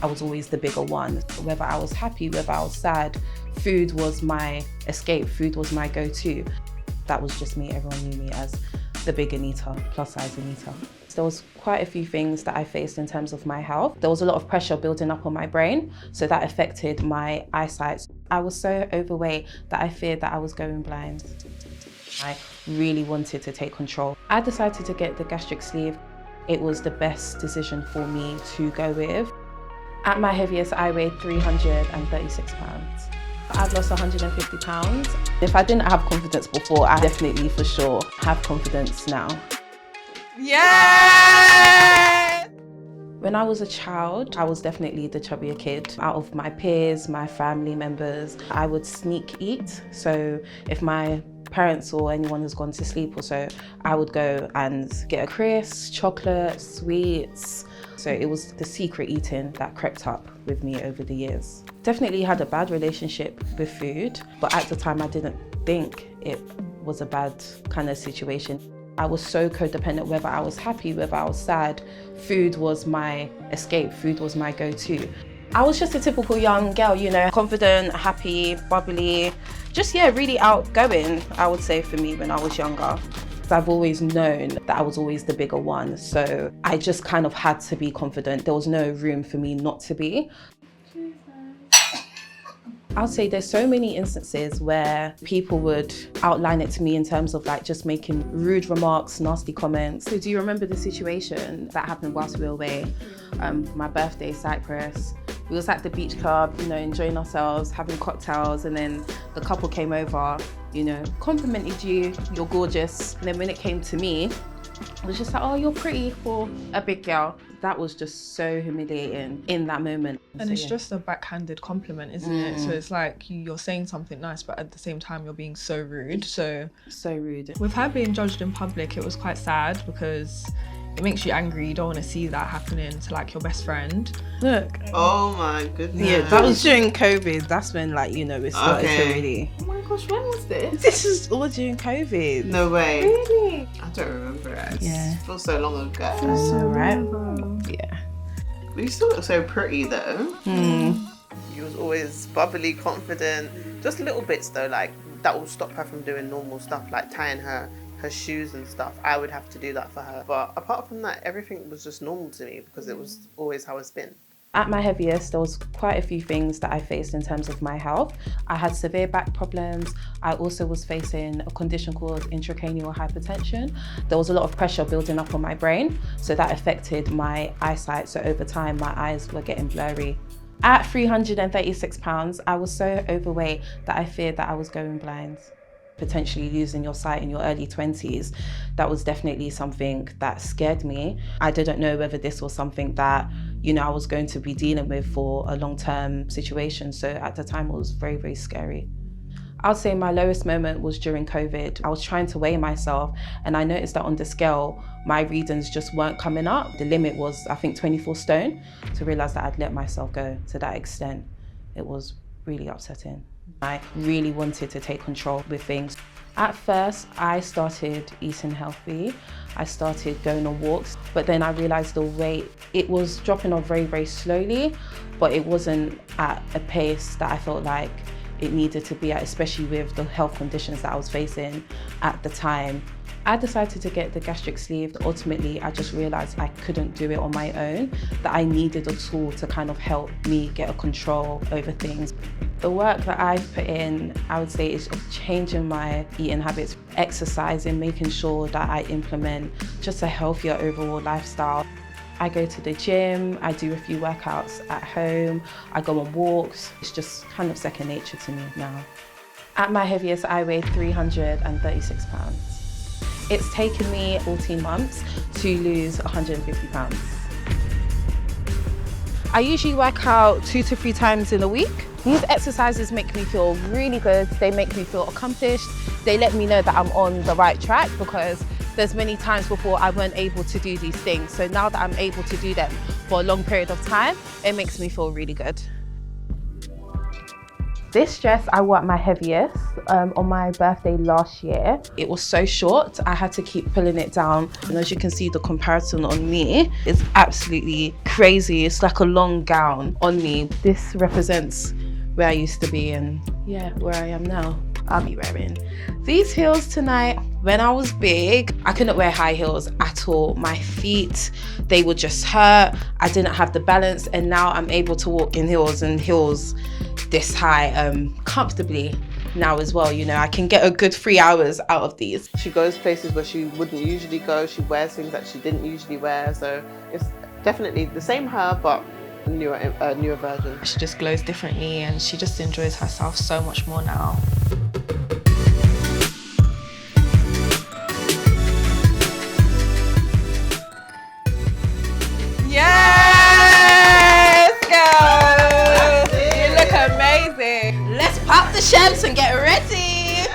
I was always the bigger one. Whether I was happy, whether I was sad, food was my escape, food was my go-to. That was just me. Everyone knew me as the Big Anita, plus size Anita. There was quite a few things that I faced in terms of my health. There was a lot of pressure building up on my brain, so that affected my eyesight. I was so overweight that I feared that I was going blind. I really wanted to take control. I decided to get the gastric sleeve. It was the best decision for me to go with. At my heaviest, I weighed 336 pounds. I've lost 150 pounds. If I didn't have confidence before, I definitely for sure have confidence now. Yeah! When I was a child, I was definitely the chubbier kid. Out of my peers, my family members, I would sneak eat. So if my parents or anyone has gone to sleep or so, I would go and get a crisp, chocolate, sweets. So it was the secret eating that crept up with me over the years. Definitely had a bad relationship with food, but at the time I didn't think it was a bad kind of situation. I was so codependent, whether I was happy, whether I was sad, food was my escape, food was my go-to. I was just a typical young girl, you know, confident, happy, bubbly, just, yeah, really outgoing, I would say, for me when I was younger. I've always known that I was always the bigger one, so I just kind of had to be confident. There was no room for me not to be. I'll say there's so many instances where people would outline it to me in terms of like just making rude remarks, nasty comments. So do you remember the situation that happened whilst we were away? My birthday, Cyprus. We was at the beach club, you know, enjoying ourselves, having cocktails, and then the couple came over, you know, complimented you, you're gorgeous. And then when it came to me, it was just like, oh, you're pretty for a big girl. That was just so humiliating in that moment. And so, it's just a backhanded compliment, isn't it? So it's like you're saying something nice, but at the same time you're being so rude. So rude. With her being judged in public, it was quite sad because it makes you angry. You don't want to see that happening to like your best friend. Look. Oh my goodness. Yeah, that was during COVID. That's when, like, you know, it started to really... Oh my gosh, when was this? This was all during COVID. No way. Really? I don't remember it. Yeah. It feels so long ago. That's so right. Yeah. But you still look so pretty though. Mm. You was always bubbly, confident. Just little bits though, like that will stop her from doing normal stuff, like tying her shoes and stuff. I would have to do that for her. But apart from that, everything was just normal to me because it was always how it's been. At my heaviest, there was quite a few things that I faced in terms of my health. I had severe back problems. I also was facing a condition called intracranial hypertension. There was a lot of pressure building up on my brain, so that affected my eyesight. So over time, my eyes were getting blurry. At 336 pounds, I was so overweight that I feared that I was going blind. Potentially losing your sight in your early 20s, that was definitely something that scared me. I didn't know whether this was something that, you know, I was going to be dealing with for a long-term situation. So at the time, it was very, very scary. I'd say my lowest moment was during COVID. I was trying to weigh myself and I noticed that on the scale, my readings just weren't coming up. The limit was, I think, 24 stone. To realize that I'd let myself go to that extent, it was really upsetting. I really wanted to take control with things. At first, I started eating healthy. I started going on walks, but then I realized the weight, it was dropping off very, very slowly, but it wasn't at a pace that I felt like it needed to be at, especially with the health conditions that I was facing at the time. I decided to get the gastric sleeve. Ultimately, I just realized I couldn't do it on my own, that I needed a tool to kind of help me get a control over things. The work that I've put in, I would say, is changing my eating habits, exercising, making sure that I implement just a healthier overall lifestyle. I go to the gym, I do a few workouts at home, I go on walks. It's just kind of second nature to me now. At my heaviest, I weighed 336 pounds. It's taken me 14 months to lose 150 pounds. I usually work out 2 to 3 times in a week. These exercises make me feel really good. They make me feel accomplished. They let me know that I'm on the right track because there's many times before I weren't able to do these things. So now that I'm able to do them for a long period of time, it makes me feel really good. This dress I wore at my heaviest on my birthday last year. It was so short, I had to keep pulling it down. And as you can see, the comparison on me is absolutely crazy. It's like a long gown on me. This represents where I used to be and yeah, where I am now. I'll be wearing these heels tonight. When I was big, I couldn't wear high heels at all. My feet, they would just hurt. I didn't have the balance, and now I'm able to walk in heels and heels this high comfortably now as well. You know, I can get a good 3 hours out of these. She goes places where she wouldn't usually go. She wears things that she didn't usually wear. So it's definitely the same her, but a newer version. She just glows differently and she just enjoys herself so much more now. Yes, girl! You look amazing. Let's pop the champs and get ready.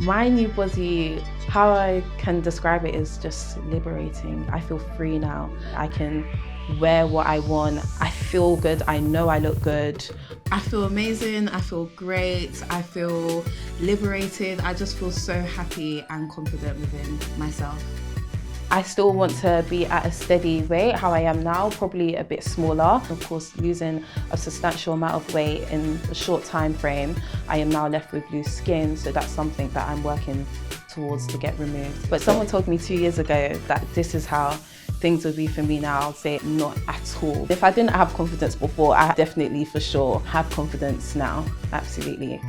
My new body, how I can describe it is just liberating. I feel free now. I can wear what I want. I feel good. I know I look good. I feel amazing. I feel great. I feel liberated. I just feel so happy and confident within myself. I still want to be at a steady weight, how I am now, probably a bit smaller. Of course, losing a substantial amount of weight in a short time frame, I am now left with loose skin, so that's something that I'm working towards to get removed. But someone told me 2 years ago that this is how things would be for me now. I'll say not at all. If I didn't have confidence before, I definitely for sure have confidence now, absolutely.